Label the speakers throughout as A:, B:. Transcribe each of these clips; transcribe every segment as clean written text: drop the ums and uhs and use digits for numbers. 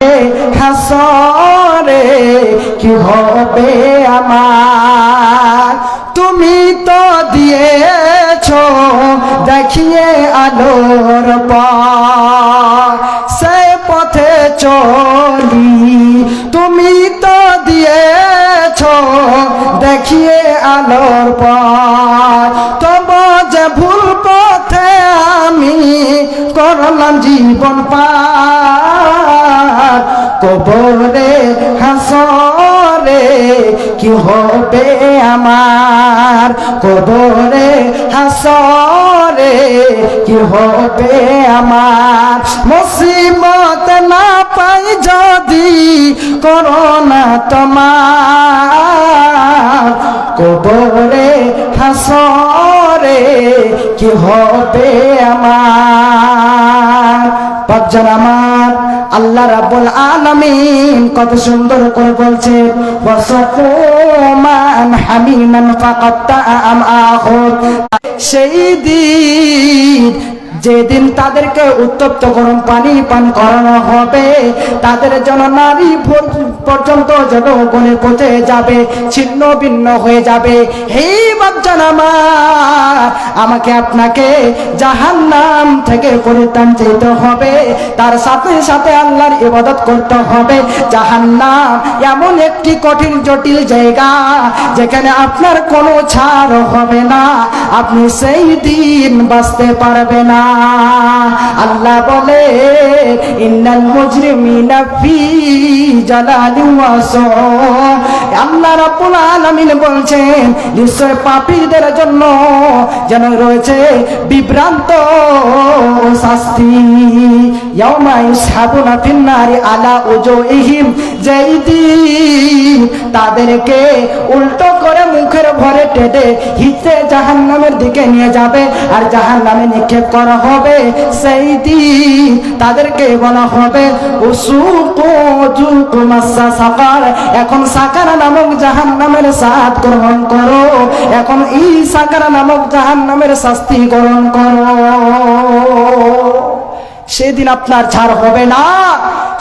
A: হাসরে কি হবে আমার, তুমি তো দিয়েছো দেখিয়ে আলোর পথ, সে পথে চলি। তুমি তো দিয়েছো দেখিয়ে আলোর পথ, তবু যে ভুল পথে আমি করলাম জীবন পার, কবরে হাসরে কি হবে আমার, কবরে হাসরে কি হবে আমার। মুসিবত না পাই যদি করোনা তোমার, কবরে হাসরে কি হবে আমার। বাচ্চার আমার, আল্লাহ রাব্বুল আলামিন কত সুন্দর করে বলছে, ওয়াসফুমান হামিমান ফাকাত্তা আমআহুম। সেই দিন যেদিন তাদেরকে উত্তপ্ত গরম পানি পান করানো হবে, তাদের যেন নারী পর্যন্ত যেন গলে পচে যাবে, ছিন্ন ভিন্ন হয়ে যাবে। হে বাচ্চারা আমার, আমাকে আপনাকে জাহান্নাম থেকে পরিত্রাণ চাইতে হবে, তার সাথে সাথে আল্লাহর ইবাদত করতে হবে। জাহান্নাম এমন একটি কঠিন জটিল জায়গা যেখানে আপনার কোনো ছাড় হবে না, আপনি সেই দিন বাঁচতে পারবে না। আল্লাহ বলে, ইন্নাল মুজরিমিনা ফি জালালিন ওয়া সুর। আল্লাহ রাব্বুল আলামিন বলছেন, নিশ্চয় পাপীদের জন্য যেন রয়েছে বিভ্রান্ত শাস্তি। ইয়াউমা ইউসহাবুনা ফিন নারি আলা উজুহিহিম, যেই দিন তাদেরকে উল্টো করে মুখের ভরে টেনে হিচড়ে জাহান্নামের দিকে নিয়ে যাবে আর জাহান্নামে নিক্ষেপ করা হবে। সেই দিন তাদেরকে বলা হবে, উসুকু যুকু মাসা সাকার, এখন সাকার নামক জাহান্নামের স্বাদ গ্রহণ করো, এখন এই সাকার নামক জাহান্নামের শাস্তি গ্রহণ করো। সেদিন আপনার ছাড় হবে না,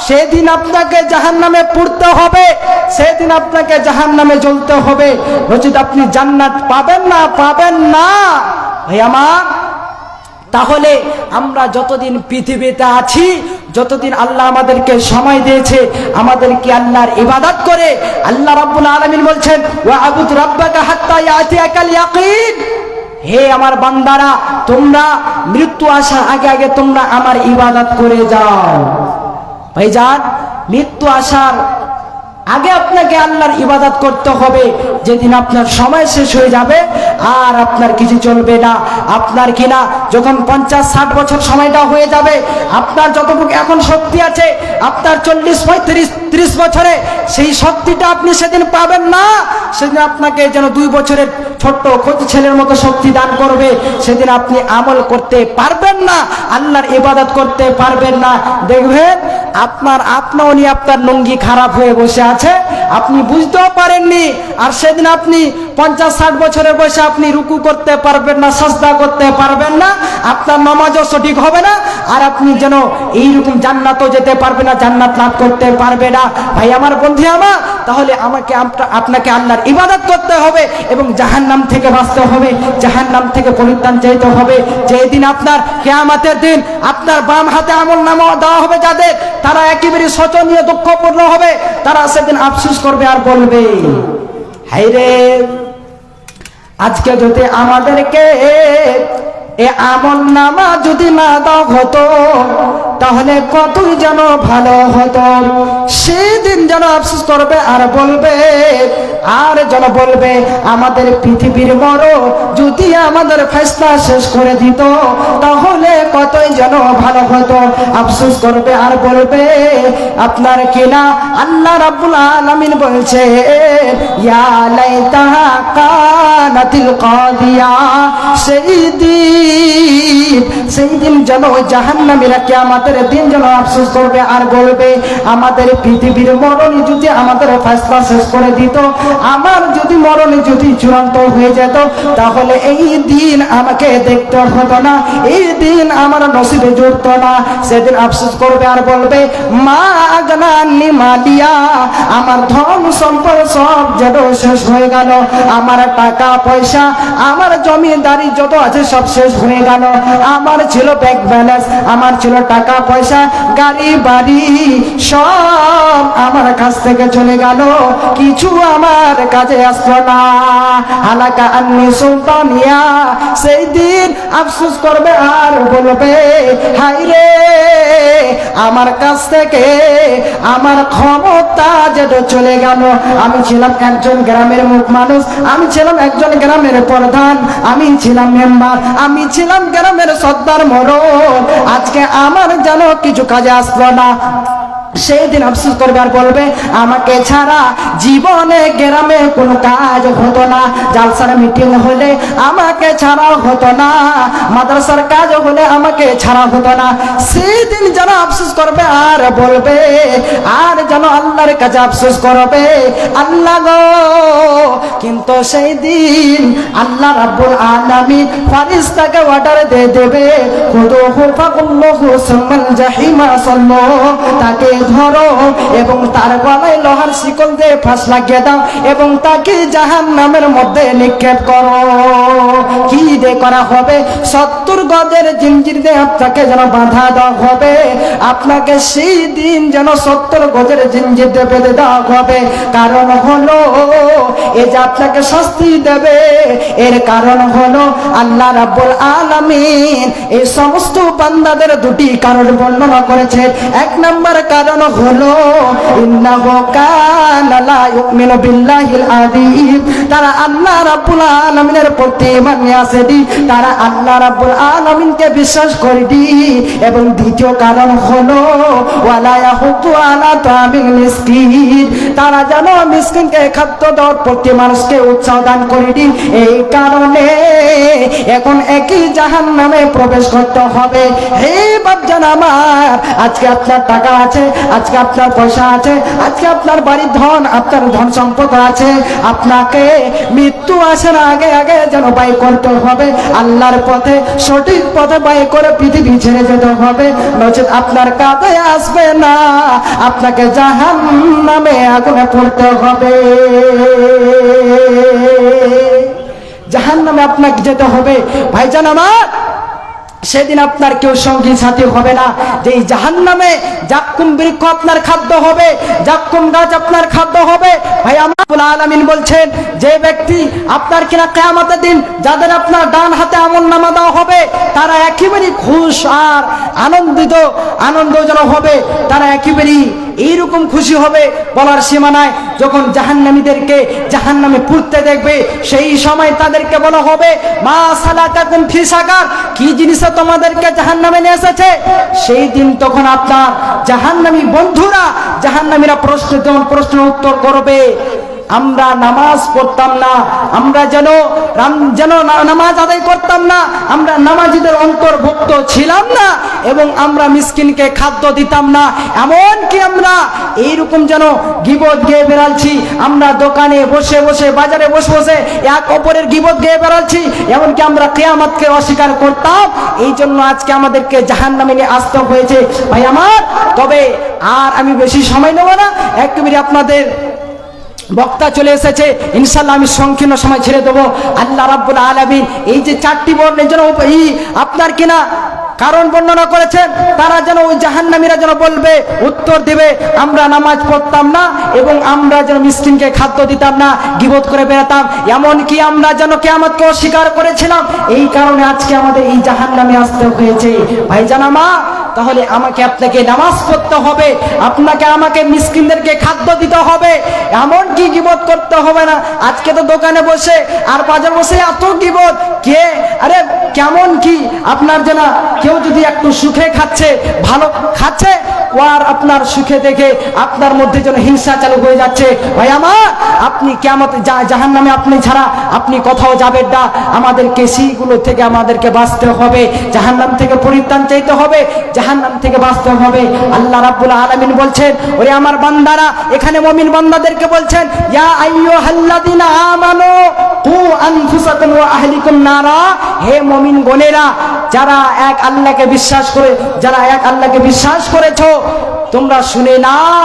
A: সেদিন আপনাকে জাহান্নামে পুড়তে হবে, সেদিন আপনাকে জাহান্নামে জ্বলতে হবে, নচেত আপনি জান্নাত পাবেন না, পাবেন না। ভাই আমার, তাহলে আমরা যতদিন পৃথিবীতে আছি, যতদিন আল্লাহ আমাদেরকে সময় দিয়েছে, আমাদেরকে আল্লাহর ইবাদত করে। আল্লাহ রাব্বুল আলামিন বলছেন, ওয়া'বুদ রাব্বাকা হাত্তা ইয়াতিয়াকাল ইয়াকিন। হে আমার বান্দারা, তোমরা মৃত্যু আসার আগে আগে তোমরা আমার ইবাদত করে যাও। ভাইজান, মৃত্যু আসার আগে আপনাকে আল্লাহর ইবাদত করতে হবে। যেদিন আপনার সময় শেষ হয়ে যাবে আর আপনার কিছু চলবে না, আপনার কিনা যখন 50-60 বছর সময়টা হয়ে যাবে, আপনার যতটুকু এখন শক্তি আছে, আপনার 40-35-30 বছরে সেই শক্তিটা আপনি সেদিন পাবেন না। সেদিন আপনাকে যেন 2 বছরের ছোট্ট কচি ছেলের মতো শক্তি দান করবে, সেদিন আপনি আমল করতে পারবেন না, আল্লাহর ইবাদত করতে পারবেন না। দেখবেন আপনার আপনাও নিয়ে আপনার লুঙ্গি খারাপ হয়ে বসে আছে, আপনি বুঝতেও পারেননি। আর সেদিন আপনি 50-60 বছরের বয়সে আপনি রুকু করতে পারবেন না, সাজদা করতে পারবেন না, আপনার নামাজও সঠিক হবে না, আর আপনি যেন এইরকম জান্নাতও যেতে পারবে না, জান্নাত লাভ করতে পারবে না। ভাই আমার, বন্ধু আমার, তাহলে আমাকে আপনাকে আল্লাহর ইবাদত করতে হবে এবং জাহান্নাম থেকে বাঁচতে হবে, জাহান্নাম থেকে পরিত্রাণ চাইতে হবে। যেদিন আপনার কিয়ামতের দিন আপনার বাম হাতে আমলনামা দেওয়া হবে যাদের, তারা একেবারে শোচনীয় দুঃখপূর্ণ হবে, তারা সেদিন আফসোস করবে আর বলবে, হায়রে, আজকে যদি আমাদেরকে এ আমলনামা যদি না দাও হতো তাহলে কতই যেন ভালো হতো। সেদিন যেন আফসোস করবে আর বলবে, আর যেন বলবে, আমাদের পৃথিবীর বড় যদি আমাদের ফয়সালা শেষ করে দিত তাহলে কতই যেন ভালো হতো। আফসোস করবে আর বলবে, আপনার কিনা আল্লাহ রাব্বুল আলামিন বলছে, ইয়া লাইতাহা কানাতিল কাদিয়া। সেই দিন যেন জাহান্নামীরা কিয়ামতের আমাদের দিন যেন আফসোস করবে আর বলবে আমাদের পৃথিবীর মরণই যদি আমাদের ফয়সালা শেষ করে দিত, আমার যদি মরণই যদি চূড়ান্ত হয়ে যেত, তাহলে এই দিন আমাকে দেখতে হতো না, এই দিন আমার নসিবে জুড়তো না। সেদিন আফসোস করবে আর বলবে মা আগনানি মালিয়া, আমার ধন সম্পদ সব যেন শেষ হয়ে গেল, আমার টাকা পয়সা আমার জমিদারি যত আছে সব শেষ হয়ে গেল, আমার ছিল ব্যাংক ব্যালেন্স, আমার ছিল টাকা পয়সা গাড়ি বাড়ি সব আমার কাছ থেকে চলে গেল, কিছু আমার কাজে আসলো না। হালাকা আন্নি সুলতানিয়া, সেই দিন আফসোস করবে আর বলবে হায় রে, আমার কাছ থেকে আমার ক্ষমতা যেটা চলে গেল। আমি ছিলাম একজন গ্রামের মুখ মানুষ, আমি ছিলাম একজন গ্রামের প্রধান, আমি ছিলাম মেম্বার, আমি ছিলাম গ্রামের সর্দার মরণ, আজকে আমার যেন কিছু কাজে আসলো না। সেই দিন আফসোস করবে আর বলবে আমাকে ছাড়া জীবনে গ্রামে কোনো কাজ হতো না, জালসার মিটিং হলে আমাকে ছাড়া হতো না, মাদ্রাসার কাজ হলে আমাকে ছাড়া হতো না। সেই দিন যেন আফসোস করবে আর বলবে, আর যেন আল্লাহর কাছে আফসোস করবে আল্লাহ গো, কিন্তু সেই দিন আল্লাহ রাব্বুল আলামিন ফেরেশতাকে অর্ডার দিয়ে দেবে খুদুহু ফাকুল্লুহু সুম্মাল জাহিমা সাল্লু, তাকে ধরো এবং তার গলায় লোহার শিকল দিয়ে ফাঁস লাগিয়ে দাও এবং তাকে জাহান্নামের মধ্যে নিক্ষেপ করো। কি দিয়ে করা হবে? 70 গজের জিঞ্জির দিয়ে আপনাকে যেন বাঁধা দেওয়া হবে, আপনাকে সেই দিন যেন 70 গজের জিঞ্জির দিয়ে বেঁধে দেওয়া হবে। কারণ হলো এই যে আপনাকে শাস্তি দেবে, এর কারণ হলো আল্লাহ রাব্বুল আলামিন এই সমস্ত বান্দাদের দুটি কারণ বর্ণনা করেছে। এক নম্বর কারণ হলো ইন্নাহু কানা লা ইউমিনু বিল্লাহিল আযীম, তারা আল্লাহ রাব্বুল আলামিনের প্রতি ঈমান নিয়ে আসেনি, তারা আল্লাহ রাব্বুল আলামিনকে বিশ্বাস করেনি। এবং দ্বিতীয় কারণ হলো ওয়ালা ইয়াহুতু আলা তামিল মিসকিন, তারা যেন মিসকিনকে খাদ্য দেওয়ার প্রতি মানুষকে উৎসাহ দান করেনি। এই কারণে এখন একই জাহান্নামে প্রবেশ করতে হবে। হে বাপজান আমার, আজকে আপনার টাকা আছে, আজকে আপনার পয়সা আছে, আজকে আপনার বাড়ির ধন, আপনার ধন সম্পদ আছে, আপনাকে মৃত্যু আসার আগে আগে যেন ব্যয় করতে হবে আল্লাহর পথে, সঠিক পথে ব্যয় করে পৃথিবী ছেড়ে যেতে হবে, নচেত আপনার কাঁধে আসবে না, আপনাকে জাহান্নামে আগুনে পড়তে হবে, জাহান্নামে আপনাকে যেতে হবে। ভাইজান আমার, সেদিন আপনার কেউ সঙ্গী সাথী হবে না। যে এই জাহান্নামে জাক্কুম বৃক্ষ আপনার খাদ্য হবে, জাক্কুম গাছ আপনার খাদ্য হবে। ভাই আমার রব্বুল আলামিন বলছেন, যে ব্যক্তি আপনার কিনা কিয়ামতের দিন যাদের আপনার ডান হাতে আমলনামা দেওয়া হবে, তারা একেবারেই খুশ আর আনন্দজনক হবে, তারা একেবারেই এইরকম খুশি হবে বলার সীমানায়। যখন জাহান্নামীদেরকে জাহান্নামে পুড়তে দেখবে, সেই সময় তাদেরকে বলা হবে মা সালাকাকুম ফি সাকার, কি জিনিস তোমাদেরকে জাহান্নামে নিয়ে এসেছে। সেই দিন তখন আপনার জাহান্নামী বন্ধুরা, জাহান্নামীরা প্রশ্নের উত্তর করবে আমরা নামাজ পড়তাম না, আমরা যেন নামাজ আদায় করতাম না, আমরা নামাজীদের অন্তর্ভুক্ত ছিলাম না, এবং আমরা মিসকিনকে খাদ্য দিতাম না, এমনকি আমরা এইরকম যেন গীবত গেয়ে বেড়াচ্ছি, আমরা দোকানে বসে বসে, বাজারে বসে বসে এক অপরের গীবত গেয়ে বেড়াচ্ছি, এমনকি আমরা কিয়ামতকে অস্বীকার করতাম। এই জন্য আজকে আমাদেরকে জাহান্নামে নিয়ে আসতে হয়েছে। ভাই আমার, তবে আর আমি বেশি সময় নেব না, একেবারে আপনাদের বক্তা চলে এসেছে, ইনশাআল্লাহ আমি সংকীর্ণ সময় ছেড়ে দেবো। আল্লাহ রাব্বুল আলামিন এই যে 4টি বর্ণের জন্য আপনার কিনা কারণ বর্ণনা করেছেন, তারা যেন ওই জাহান্নামীরা যেন বলবে, উত্তর দিবে আমরা নামাজ পড়তাম না এবং আমরা যেন মিসকিনকে খাদ্য দিতাম না, গীবত করে বেড়াতাম, এমনকি আমরা যেন কিয়ামতকে অস্বীকার করেছিলাম। এই কারণে আজকে আমাদের এই জাহান্নামে আসতে হয়েছে। ভাইজান আমার, তাহলে আমাকে আপনাকে নামাজ পড়তে হবে, আপনাকে আমাকে মিসকিনদেরকে খাদ্য দিতে হবে, এমনকি গীবত করতে হবে না। আজকে তো দোকানে বসে আর বাজারে বসে এত গীবত, কে আরে কেমন কি আপনার জানা, কেউ যদি একটু সুখে খাচ্ছে, ভালো খাচ্ছে, ওর আপনার সুখে দেখে আপনার মধ্যে যেন হিংসা চালু হয়ে যাচ্ছে। ভাই আমার, আপনি কিয়ামতে জাহান্নামে আপনি ছাড়া আপনি কোথাও যাবেন না। আমাদেরকে সেইগুলো থেকে আমাদেরকে বাঁচতে হবে, জাহান্নাম থেকে পরিত্রাণ চাইতে হবে, জাহান্নাম থেকে বাঁচতে হবে। আল্লাহ রাব্বুল আলামিন বলছেন, ওরে আমার বান্দারা, এখানে মুমিন বান্দাদেরকে বলছেন, ইয়া আইয়ুহাল্লাযিনা আমানু কু আনফুসাকুম ওয়া আহলিকুম নারা। হে মুমিন গণেরা, যারা এক আল্লাহকে বিশ্বাস করেছো, তোমরা শুনে নাও,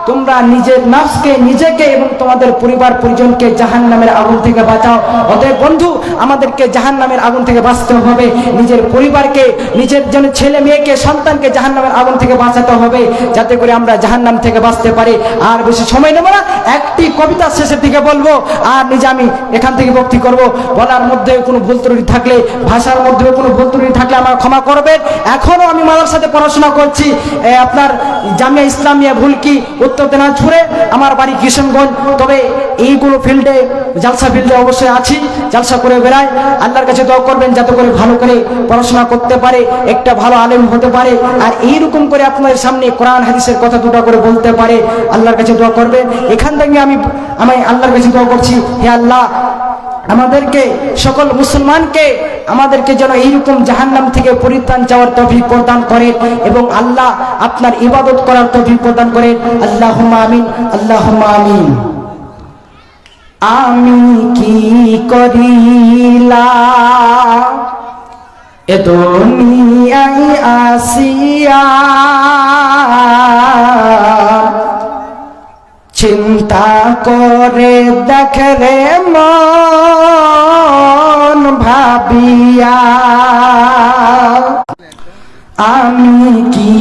A: তোমরা নিজের নফসকে, নিজেকে এবং তোমাদের পরিবার পরিজনকে জাহান্নামের আগুন থেকে বাঁচাও। অতএব বন্ধু, আমাদেরকে জাহান্নামের আগুন থেকে বাঁচতে হবে, নিজের পরিবারকে, নিজের জন্য ছেলে মেয়েকে, সন্তানকে জাহান্নামের আগুন থেকে বাঁচাতে হবে, যাতে করে আমরা জাহান্নাম থেকে বাঁচতে পারি। আর বেশি সময় নেব না, একটি কবিতা শেষের দিকে বলবো, আর নিজে আমি এখান থেকে বক্তি করব। বলার মধ্যে কোনো ভুল ত্রুটি থাকলে, ভাষার মধ্যে কোনো ভুল ত্রুটি থাকলে আমার ক্ষমা করবেন। এখনো আমি মাদ্রাসাতে পড়াশোনা করছি, আপনার জামিয়া ইসলামিয়া ভুলকি, উত্তর দিনাজপুরে, আমার বাড়ি কিশনগঞ্জ। তবে এইগুলো ফিল্ডে, জালসা ফিল্ডে অবশ্যই আছি, জালসা করে বেড়াই। আল্লাহর কাছে দোয়া করবেন যাতে করে ভালো করে পড়াশোনা করতে পারে, একটা ভালো আলেম হতে পারে, আর এইরকম করে আপনাদের সামনে কোরআন হাদিসের কথা দুটো করে বলতে পারে। আল্লাহর কাছে দোয়া করবেন। এখান থেকে আমি আল্লাহর কাছে দোয়া করছি, হে আল্লাহ, আমাদেরকে, সকল মুসলমানকে, আমাদেরকে যেন এইরকম জাহান্নাম থেকে পরিত্রাণ চাওয়ার তৌফিক প্রদান করেন, এবং আল্লাহ আপনার ইবাদত করার তৌফিক প্রদান করেন। আল্লাহুম্মা আমিন, আল্লাহুম্মা আমিন। আমি কি করিলাম এ দুনিয়ায় আসিয়া, চিন্তা করে দেখ রে মন ভাবিয়া, আমি কি